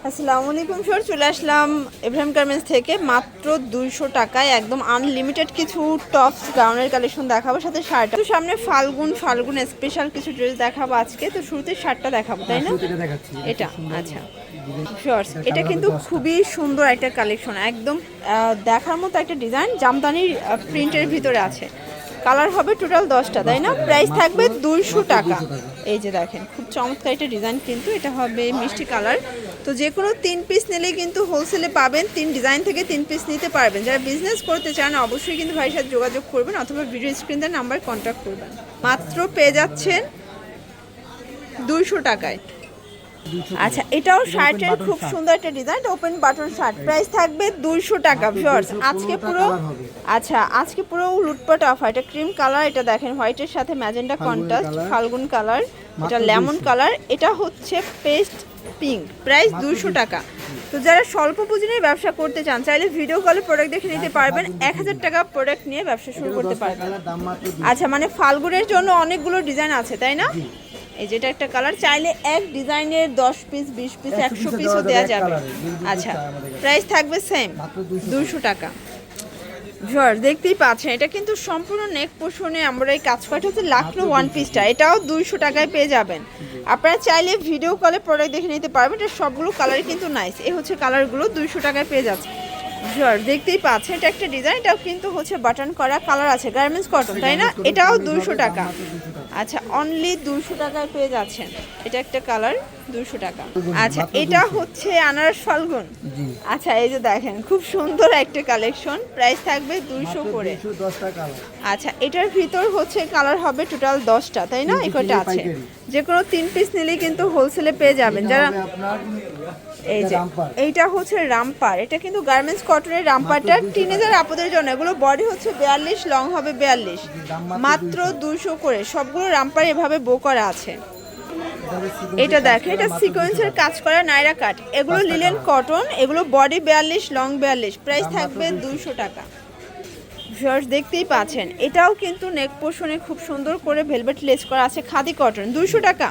আসসালামু আলাইকুম স্যার, চলে আসলাম ইব্রাহিম গার্মেন্টস থেকে মাত্র 200 টাকায় একদম আনলিমিটেড কিছু টপস গাউনের কালেকশন দেখাবো, সাথে শার্ট। তো সামনে ফাল্গুন স্পেশাল কিছু ড্রেস দেখাবো আজকে। তো শুরুতে শার্টটা দেখাবো, তাই না? এটা আচ্ছা শর্টস, এটা কিন্তু খুবই সুন্দর একটা কালেকশন, একদম দেখার মতো একটা ডিজাইন, জামদানির প্রিন্টের ভিতরে আছে। কালার হবে টোটাল 10টা, তাই না? প্রাইস থাকবে 200 টাকা। এই যে দেখেন, খুব চমৎকার একটা ডিজাইন, কিন্তু এটা হবে মিষ্টি কালার। তো যে কোনো 3 পিস নিলেই কিন্তু হোলসেলে পাবেন, 3 ডিজাইন থেকে 3 পিস নিতে পারবেন। যারা বিজনেস করতে চান অবশ্যই কিন্তু ভাইয়ের সাথে যোগাযোগ করবেন, অথবা ভিডিও স্ক্রিনের নাম্বার কন্ট্যাক্ট করবেন। মাত্র পেয়ে যাচ্ছেন 200 টাকায়। আচ্ছা, এটাও শার্টের খুব সুন্দর একটা design, open button shirt. Price থাকবে 200 টাকা। ভিউয়ার্স, আজকে পুরো লুটপাট অফার। এটা ক্রিম কালার, এটা দেখেন হোয়াইটের সাথে ম্যাজেন্ডা কন্ট্রাস্ট, ফাল্গুন কালার, এটা লেমন কালার, এটা হচ্ছে পেস্ট পিঙ্ক। প্রাইস 200 টাকা। তো যারা স্বল্প পুঁজি নিয়ে ব্যবসা করতে চান, চাইলে ভিডিও কলে প্রোডাক্ট দেখে নিতে পারবেন। 1000 টাকা প্রোডাক্ট নিয়ে ব্যবসা শুরু করতে পারবেন। আচ্ছা, মানে ফাল্গুনের জন্য অনেকগুলো ডিজাইন আছে, তাই না? এই যেটা একটা কালার, চাইলে এক ডিজাইনের 10 পিস 20 পিস 100 পিসও দেওয়া যাবে। আচ্ছা, প্রাইস থাকবে সেম 200 টাকা। ভিউয়ার্স, দেখতেই পাচ্ছেন এটা কিন্তু সম্পূর্ণ নেক পোর্শনে আমরা এই কাজ করা হচ্ছে লাখনো ওয়ান পিসটা, এটাও 200 টাকায় পেয়ে যাবেন। আপনারা চাইলে ভিডিও কলে প্রোডাক্ট দেখে নিতে পারবেন। এটা সবগুলো কালারই কিন্তু নাইস। এই হচ্ছে কালারগুলো 200 টাকায় পেয়ে যাচ্ছে। ভিউয়ার্স, দেখতেই পাচ্ছেন এটা একটা ডিজাইন, এটাও কিন্তু হচ্ছে বাটন করা কালার আছে, গার্মেন্টস কটন, তাই না? এটাও 200 টাকা। আচ্ছা, অনলি 200 টাকায় পেয়ে যাচ্ছেন। এটা একটা কালার, 200 টাকা। আচ্ছা, এটা হচ্ছে আনারস ফাল্গুন। আচ্ছা, এই যে দেখেন খুব সুন্দর একটা কালেকশন, প্রাইস থাকবে 200 করে। আচ্ছা, এটার ভিতর হচ্ছে কালার হবে টোটাল 10টা, তাই না? একটা আছে, যে কোনো 3 পিস নিলেই কিন্তু হোলসেলে পেয়ে যাবেন। যারা এই যে এইটা হচ্ছে রামপার, এটা কিন্তু গার্মেন্টস কটনের রামপারটা, টিনেজার আপুদের জন্য। এগুলো বডি হচ্ছে 42, লং হবে 42, মাত্র 200 করে। সবগুলো রামপার এভাবে বো করা আছে। এটা দেখে, এটা সিকোয়েন্সের কাজ করা নাইরা কাট, এগুলো লিলেন কটন, এগুলো বডি 42, লং 42, প্রাইস থাকবে 200 টাকা। ভিউয়ার্স, দেখতেই পাচ্ছেন এটাও কিন্তু নেক পোর্শনে খুব সুন্দর করে ভেলভেট লেস করা আছে, খাদি কটন, 200 টাকা।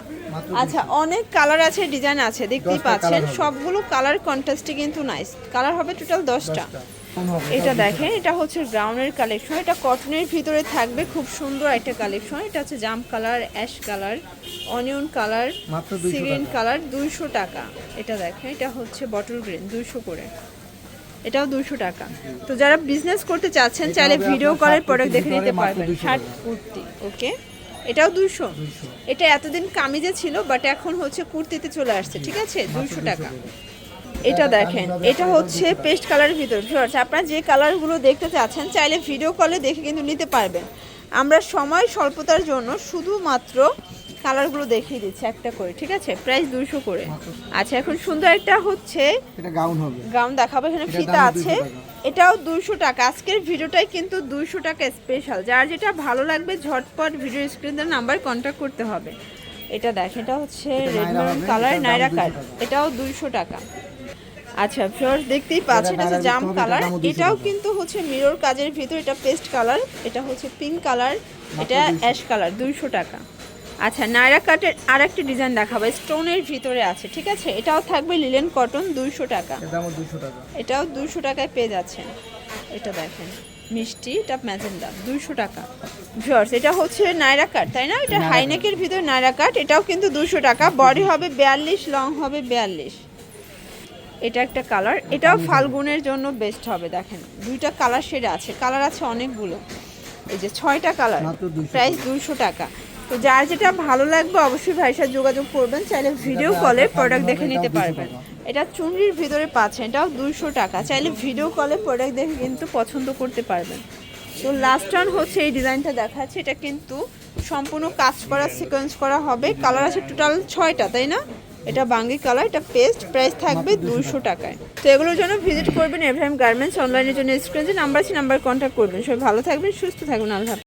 আচ্ছা, অনেক কালার আছে, ডিজাইন আছে, দেখতেই পাচ্ছেন সবগুলো কালার কন্ট্রাস্টে কিন্তু নাইস। কালার হবে টোটাল 10টা। এটা দেখেন, এটা হচ্ছে গ্রাউন্ডের কালেকশন, এটা কটনের ভিতরে থাকবে, খুব সুন্দর একটা কালেকশন। এটা হচ্ছে জাম colour, ash colour, onion colour, sea green colour, 200 টাকা। এটা দেখেন, এটা হচ্ছে বটল গ্রিন, 200 করে। এটাও 200 টাকা। তো যারা বিজনেস করতে চাচ্ছেন চাইলে ভিডিও কলের প্রোডাক্ট দেখে নিতে পারবেন। শার্ট কুর্তি, ওকে, এটাও 200। এটা এতদিন কামিজে ছিল, বাট এখন হচ্ছে কুর্তিতে চলে আসছে, ঠিক আছে, 200 টাকা। এটা দেখেন, এটা হচ্ছে পেস্ট কালারের ভিতর। ভিউয়ার্স, আপনারা যে কালারগুলো দেখতে চাচ্ছেন চাইলে ভিডিও কলে দেখে কিন্তু নিতে পারবেন। আমরা সময় স্বল্পতার জন্য শুধুমাত্র কালারগুলো দেখিয়ে দিচ্ছি একটা করে, ঠিক আছে? প্রাইস 200 করে। আচ্ছা, এখন সুন্দর একটা হচ্ছে এটা গাউন হবে, গাউন দেখাবো, এখানে ফিতা আছে, এটাও 200 টাকা। আজকের ভিডিওটাই কিন্তু 200 টাকা স্পেশাল। যার যেটা ভালো লাগবে ঝটপট ভিডিও স্ক্রিনের নাম্বার কন্ট্যাক্ট করতে হবে। এটা দেখেন, এটা হচ্ছে রেড মেরুন কালার, নাইরা কাট, এটাও 200 টাকা। আচ্ছা ভিউয়ার্স, দেখতেই পাচ্ছেন এটা জাম কালার, এটাও কিন্তু হচ্ছে মিরর কাজের ভিতর, এটা পেস্ট কালার, এটা হচ্ছে পিঙ্ক কালার, এটা অ্যাশ কালার, 200 টাকা। আচ্ছা, নাইরা কাটের আরেকটা ডিজাইন দেখাবো, স্টোনের ভিতরে আছে, ঠিক আছে? এটাও থাকবে লিলেন কটন, 200 টাকা। এটাও 200 টাকায় পেয়ে যাচ্ছেন। এটা দেখেন মিষ্টি, এটা ম্যাজেন্ডা, 200 টাকা। ভিউয়ার্স, এটা হচ্ছে নাইরা কাট, তাই না? এটা হাইনেকের ভিতর নাইরা কাট, এটাও কিন্তু 200 টাকা। বডি হবে 42, লং হবে 42। এটা একটা কালার, এটাও ফাল্গুনের জন্য বেস্ট হবে। দেখেন দুইটা কালার শেড আছে, কালার আছে অনেকগুলো, এই যে 6টা কালার, প্রাইস 200 টাকা। তো যার যেটা ভালো লাগবে অবশ্যই ভাইয়ের সাথে যোগাযোগ করবেন, চাইলে ভিডিও কলে প্রোডাক্ট দেখে নিতে পারবেন। এটা চুনরির ভিতরে পাচ্ছেন, এটাও 200 টাকা। চাইলে ভিডিও কলে প্রোডাক্ট দেখে কিন্তু পছন্দ করতে পারবেন। তো লাস্ট ওয়ান হচ্ছে এই ডিজাইনটা দেখাচ্ছে, এটা কিন্তু সম্পূর্ণ কাজ করা, সিকোয়েন্স করা হবে। কালার আছে টোটাল 6টা, তাই না? এটা বাঙ্গি কালার, এটা পেস্ট, প্রাইস থাকবে 200 টাকায়। তো এগুলোর জন্য ভিজিট করবেন ইব্রাহিম গার্মেন্টস। অনলাইনের জন্য স্ক্রিনে যে নাম্বার আছে, নাম্বার কন্ট্যাক্ট করবেন। সবাই ভালো থাকবেন, সুস্থ থাকবেন, আল্লাহ হাফেজ।